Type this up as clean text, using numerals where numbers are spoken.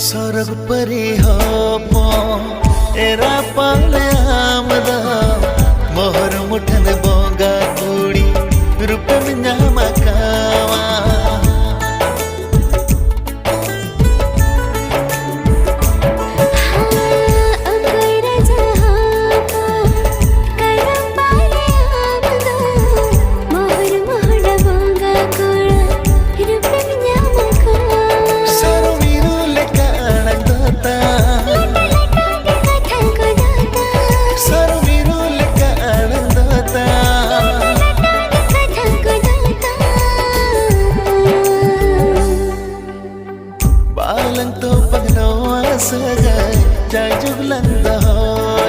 सरग परी हो एरा पाले आमदा मोहर मुठन बोगा कुड़ी रूप में नामा कावा balang to pagno asagay jay juglang daho